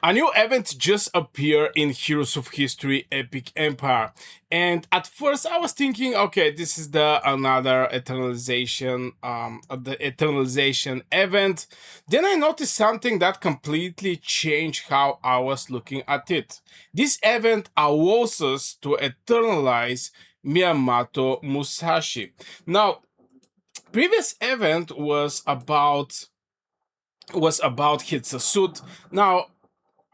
A new event just appeared in Heroes of History Epic Empire. And at first I was thinking, okay, this is the another eternalization event. Then I noticed something that completely changed how I was looking at it. This event allows us to eternalize Miyamoto Musashi. Now, previous event was about Hitsusuit. Now,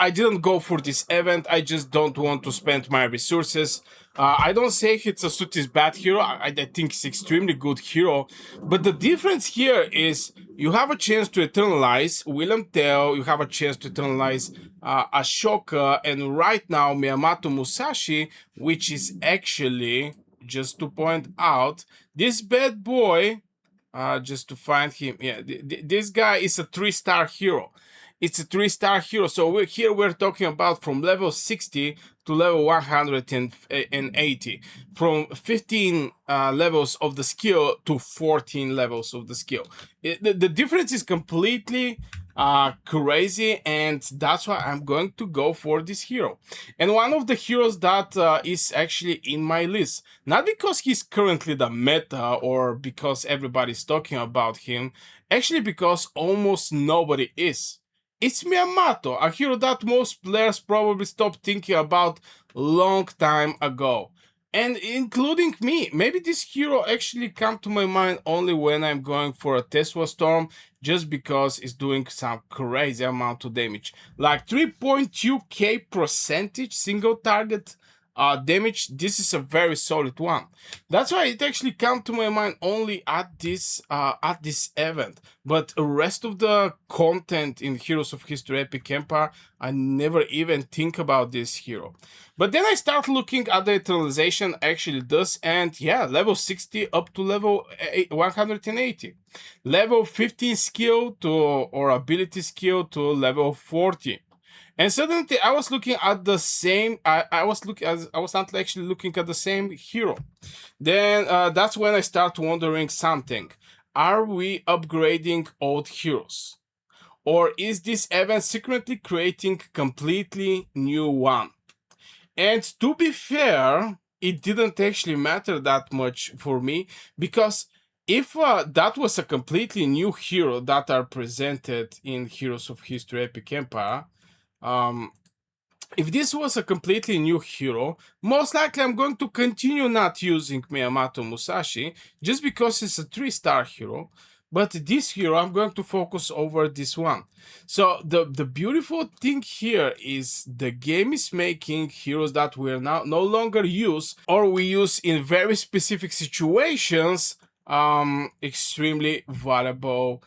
I didn't go for this event. I just don't want to spend my resources. I don't say Hitsusuit is bad hero. I think he's extremely good hero. But the difference here is you have a chance to eternalize William Tell. You have a chance to eternalize Ashoka, and right now Miyamoto Musashi, which is actually, just to point out, this bad boy. Just to find him. Yeah, this guy is a 3-star hero. It's a 3-star hero. So we're talking about from level 60 to level 180, from 15 levels of the skill to 14 levels of the skill. The difference is completely crazy, and that's why I'm going to go for this hero. And one of the heroes that is actually in my list, not because he's currently the meta or because everybody's talking about him, actually because almost nobody is. It's Miyamoto, a hero that most players probably stopped thinking about long time ago. And including me, maybe this hero actually come to my mind only when I'm going for a Tesla Storm, just because it's doing some crazy amount of damage. Like 3.2k percentage single target damage. This is a very solid one. That's why it actually come to my mind only at this event. But the rest of the content in Heroes of History Epic Empire, I never even think about this hero. But then I start looking at the eternalization actually does, and yeah, level 60 up to level 180. Level 15 skill to or ability skill to level 40. And suddenly I was looking at the same. I was not actually looking at the same hero. Then that's when I start wondering something. Are we upgrading old heroes? Or is this event secretly creating completely new one? And to be fair, it didn't actually matter that much for me, because if that was a completely new hero that are presented in Heroes of History Epic Empire, um, if this was a completely new hero, most likely I'm going to continue not using Miyamoto Musashi just because it's a 3-star hero. But this hero, I'm going to focus over this one. So the beautiful thing here is the game is making heroes that we are now no longer use, or we use in very specific situations, extremely valuable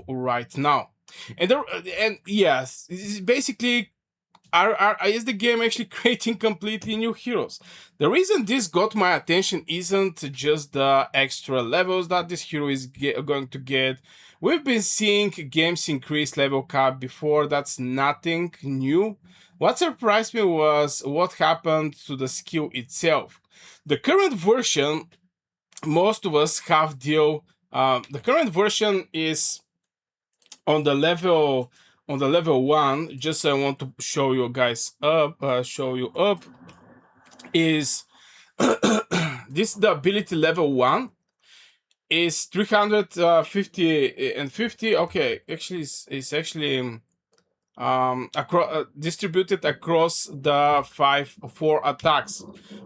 right now. And yes, this is basically is the game actually creating completely new heroes? The reason this got my attention isn't just the extra levels that this hero is going to get. We've been seeing games increase level cap before. That's nothing new. What surprised me was what happened to the skill itself. The current version, most of us have deal. The current version is on the level 1. Just I want to show you guys up, is this the ability level 1 is 350 and 50. Okay, actually it's actually distributed across the 4 attacks.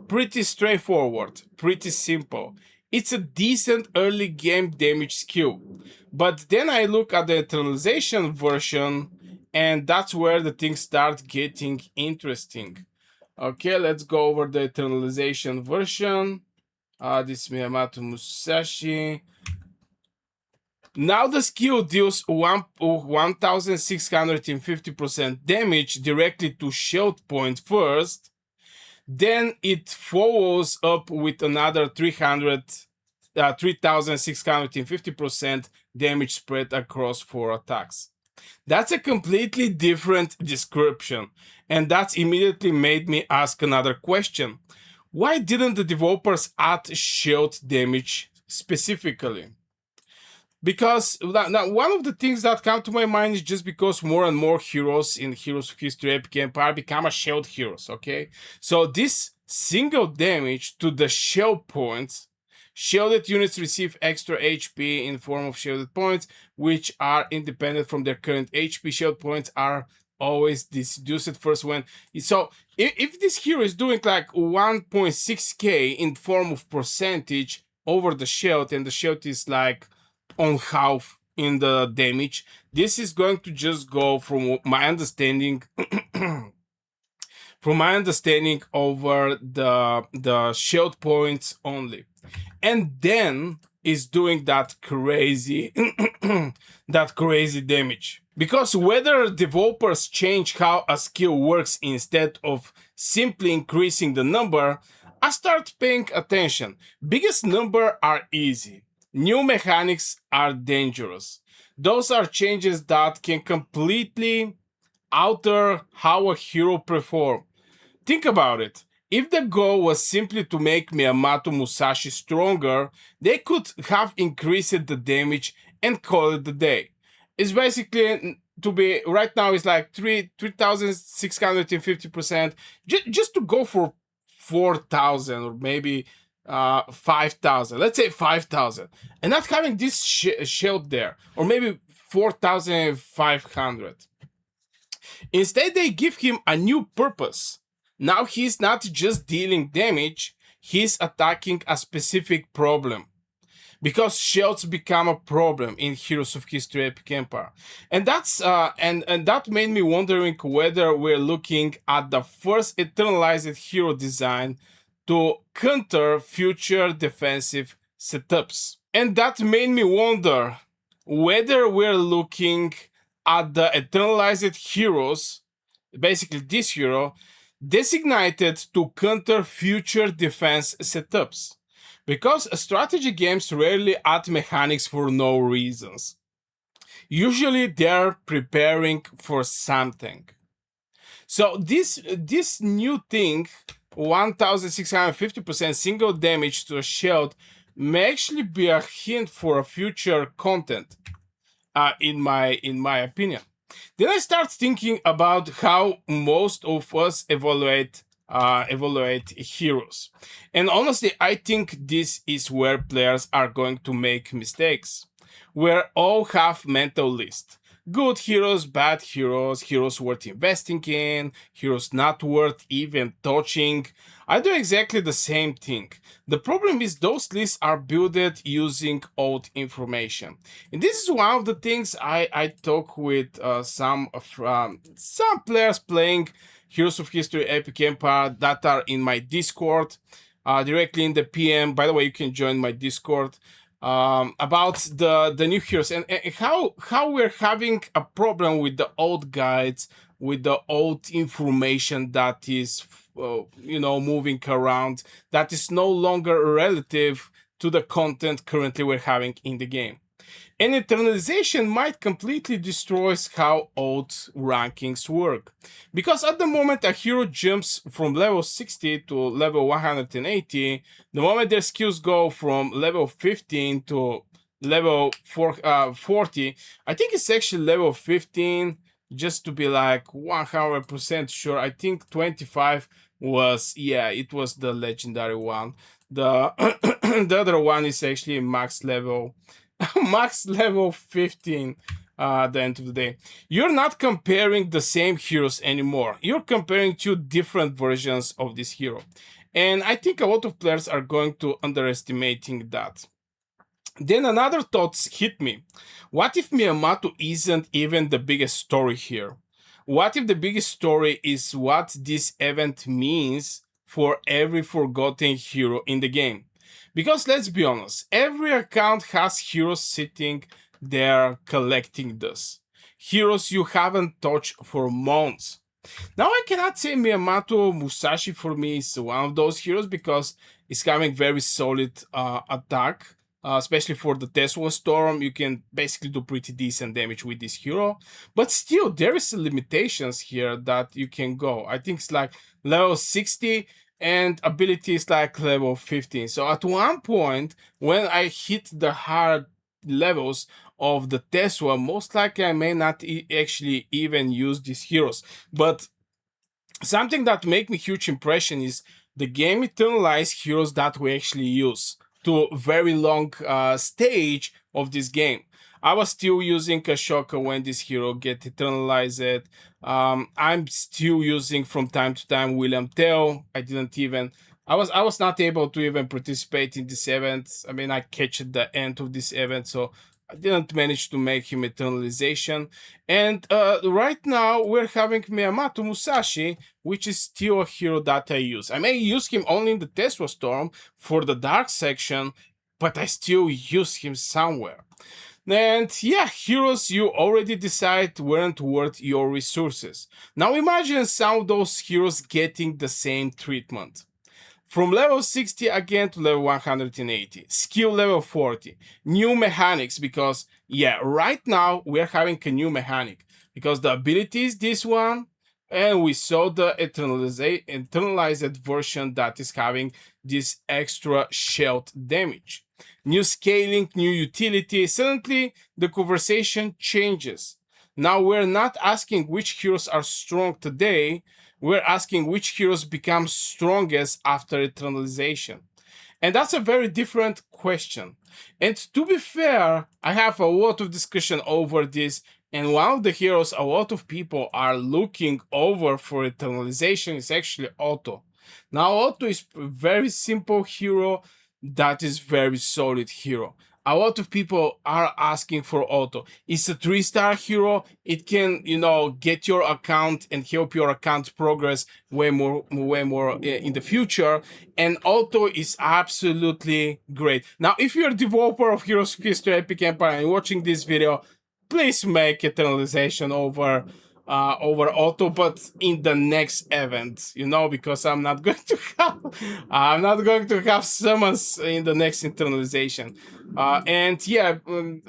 Pretty straightforward, pretty simple. It's a decent early game damage skill. But then I look at the eternalization version, and that's where the things start getting interesting. Okay, let's go over the eternalization version. This Miyamoto Musashi. Now the skill deals 1650% damage directly to shield point first. Then it follows up with another 3650% damage spread across 4 attacks. That's a completely different description, and that's immediately made me ask another question. Why didn't the developers add shield damage specifically? because now one of the things that come to my mind is just because more and more heroes in Heroes of History Epic Empire become a shield heroes, okay? So this single damage to the shield points, shielded units receive extra HP in form of shielded points, which are independent from their current HP. Shield points are always deduced first when... So if this hero is doing like 1.6k in form of percentage over the shield, and the shield is like on half in the damage, this is going to just go from my understanding from my understanding over the shield points only, and then is doing that crazy that crazy damage. Because whether developers change how a skill works instead of simply increasing the number, I start paying attention. Biggest number are easy. New mechanics are dangerous. Those are changes that can completely alter how a hero performs. Think about it. If the goal was simply to make Miyamoto Musashi stronger, they could have increased the damage and call it a day. It's basically to be right now it's like 3,650%, just to go for 4,000 or maybe 5,000. Let's say 5,000, and not having this shield there, or maybe 4,500. Instead, they give him a new purpose. Now he's not just dealing damage, he's attacking a specific problem. Because shields become a problem in Heroes of History Epic Empire. And that's and that made me wondering whether we're looking at the first eternalized hero design to counter future defensive setups. And that made me wonder whether we're looking at the eternalized heroes, basically this hero, designated to counter future defense setups. Because strategy games rarely add mechanics for no reasons. Usually they're preparing for something. So this new thing, 1,650% single damage to a shield, may actually be a hint for a future content, in my opinion. Then I start thinking about how most of us evaluate heroes. And honestly, I think this is where players are going to make mistakes. We all have mental list. Good heroes, bad heroes, heroes worth investing in, heroes not worth even touching. I do exactly the same thing. The problem is those lists are built using old information. And this is one of the things I talk with some players playing Heroes of History Epic Empire that are in my Discord, directly in the PM. By the way, you can join my Discord, about the new heroes, and how we're having a problem with the old guides, with the old information that is moving around, that is no longer relative to the content currently we're having in the game. And eternalization might completely destroy how old rankings work. Because at the moment a hero jumps from level 60 to level 180, the moment their skills go from level 15 to level 40, I think it's actually level 15, just to be like 100% sure. I think 25 was, yeah, it was the legendary one. The, the other one is actually max level 15 at the end of the day. You're not comparing the same heroes anymore. You're comparing two different versions of this hero. And I think a lot of players are going to underestimating that. Then another thought hit me. What if Miyamoto isn't even the biggest story here? What if the biggest story is what this event means for every forgotten hero in the game? Because let's be honest, every account has heroes sitting there collecting dust. Heroes you haven't touched for months. Now I cannot say Miyamoto Musashi for me is one of those heroes because it's having very solid attack. Especially for the Tesla Storm, you can basically do pretty decent damage with this hero. But still, there is limitations here that you can go. I think it's like level 60 and ability is like level 15. So at one point, when I hit the hard levels of the Tesla, most likely I may not actually even use these heroes. But something that make me huge impression is the game eternalized heroes that we actually use to a very long stage of this game. I was still using a shocker when this hero get eternalized. I'm still using from time to time William Tell. I was not able to even participate in this event. I mean, I catch at the end of this event, so I didn't manage to make him eternalization. And right now we're having Miyamoto Musashi, which is still a hero that I use. I may use him only in the Tesla Storm for the dark section, but I still use him somewhere. And yeah, heroes you already decide weren't worth your resources. Now imagine some of those heroes getting the same treatment. From level 60 again to level 180, skill level 40, new mechanics, because yeah, right now we're having a new mechanic, because the ability is this one, and we saw the internalized version that is having this extra shield damage. New scaling, new utility, suddenly the conversation changes. Now we're not asking which heroes are strong today, we're asking which heroes become strongest after eternalization. And that's a very different question. And to be fair, I have a lot of discussion over this, and one of the heroes a lot of people are looking over for eternalization is actually Otto. Now Otto is a very simple hero that is very solid hero. A lot of people are asking for Otto. It's a 3-star hero. It can, get your account and help your account progress way more in the future. And Otto is absolutely great. Now, if you're a developer of Heroes of History Epic Empire and watching this video, please make eternalization over Otto, but in the next event, because I'm not going to have summons in the next internalization. And yeah,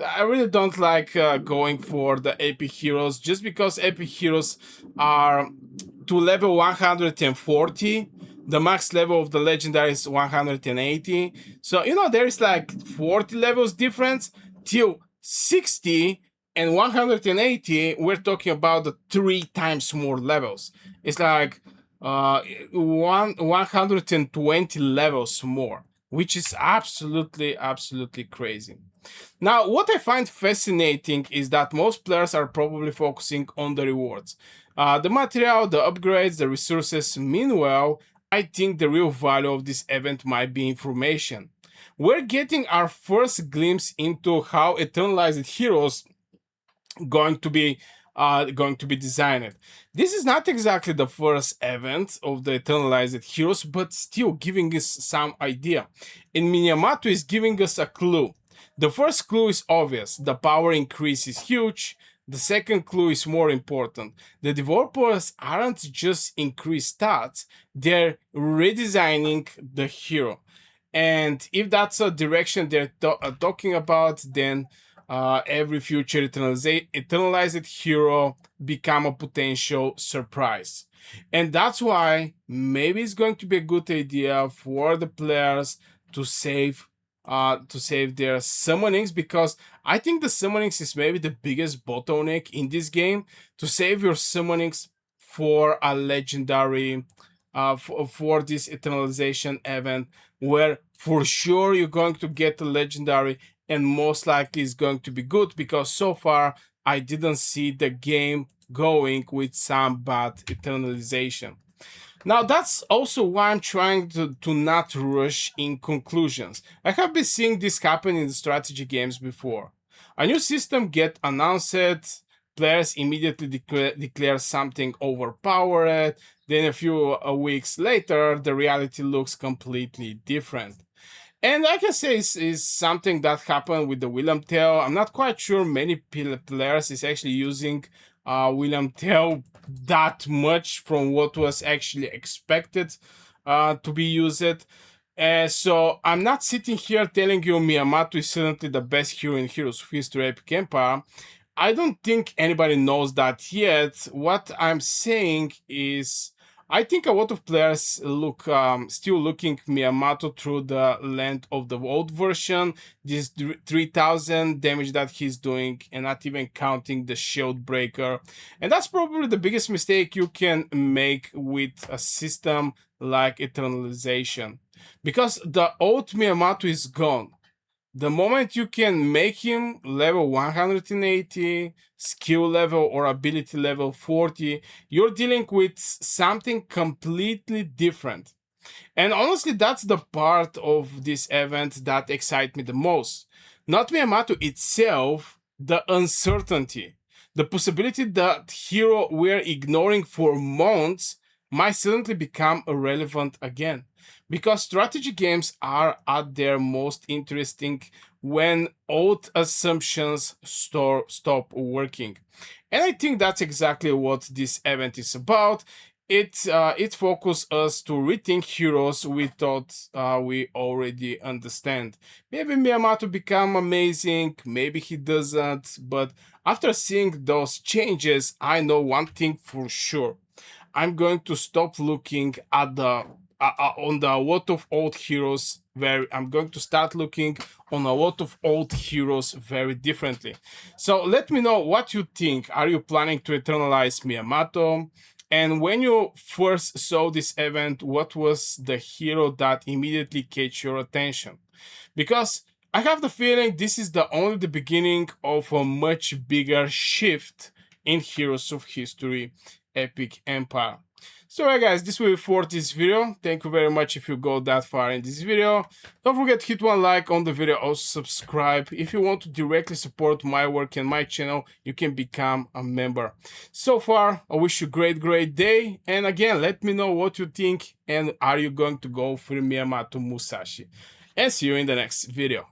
I really don't like going for the epic heroes, just because epic heroes are to level 140. The max level of the legendary is 180. So there is like 40 levels difference till 60. And 180, we're talking about the 3 times more levels. It's like 120 levels more, which is absolutely crazy. Now, what I find fascinating is that most players are probably focusing on the rewards. The material, the upgrades, the resources. Meanwhile, I think the real value of this event might be information. We're getting our first glimpse into how eternalized heroes going to be designed. This is not exactly the first event of the eternalized heroes, but still giving us some idea. And Miyamoto is giving us a clue. The first clue is obvious. The power increase is huge. The second clue is more important. The developers aren't just increase stats, they're redesigning the hero. And if that's a direction they're talking about, then every future eternalized hero become a potential surprise. And that's why maybe it's going to be a good idea for the players to save their summonings, because I think the summonings is maybe the biggest bottleneck in this game, to save your summonings for a legendary for this eternalization event, where for sure you're going to get a legendary, and most likely is going to be good, because so far I didn't see the game going with some bad eternalization. Now that's also why I'm trying to not rush in conclusions. I have been seeing this happen in the strategy games before. A new system get announced, players immediately declare something overpowered, then a few weeks later the reality looks completely different. And I can say is something that happened with the William Tell. I'm not quite sure many players is actually using William Tell that much from what was actually expected to be used. So I'm not sitting here telling you Miyamoto is certainly the best hero in Heroes of History Epic Empire. I don't think anybody knows that yet. What I'm saying is I think a lot of players look still looking Miyamoto through the lens of the old version, this 3000 damage that he's doing, and not even counting the shield breaker. And that's probably the biggest mistake you can make with a system like Eternalization, because the old Miyamoto is gone. The moment you can make him level 180, skill level or ability level 40, you're dealing with something completely different. And honestly, that's the part of this event that excites me the most. Not Miyamoto itself, the uncertainty. The possibility that hero we're ignoring for months might suddenly become irrelevant again. Because strategy games are at their most interesting when old assumptions stop working. And I think that's exactly what this event is about. It focuses us to rethink heroes we thought we already understand. Maybe Miyamoto become amazing, maybe he doesn't, but after seeing those changes, I know one thing for sure. I'm going to stop looking at the on the lot of old heroes very. I'm going to start looking on a lot of old heroes very differently. So let me know what you think. Are you planning to eternalize Miyamoto? And when you first saw this event, what was the hero that immediately caught your attention? Because I have the feeling this is only the beginning of a much bigger shift in Heroes of History Epic Empire. So right guys, this will be for this video. Thank you very much if you go that far in this video. Don't forget to hit one like on the video, also subscribe. If you want to directly support my work and my channel, you can become a member. So far, I wish you a great day. And again, let me know what you think, and are you going to go for Miyamoto Musashi? And see you in the next video.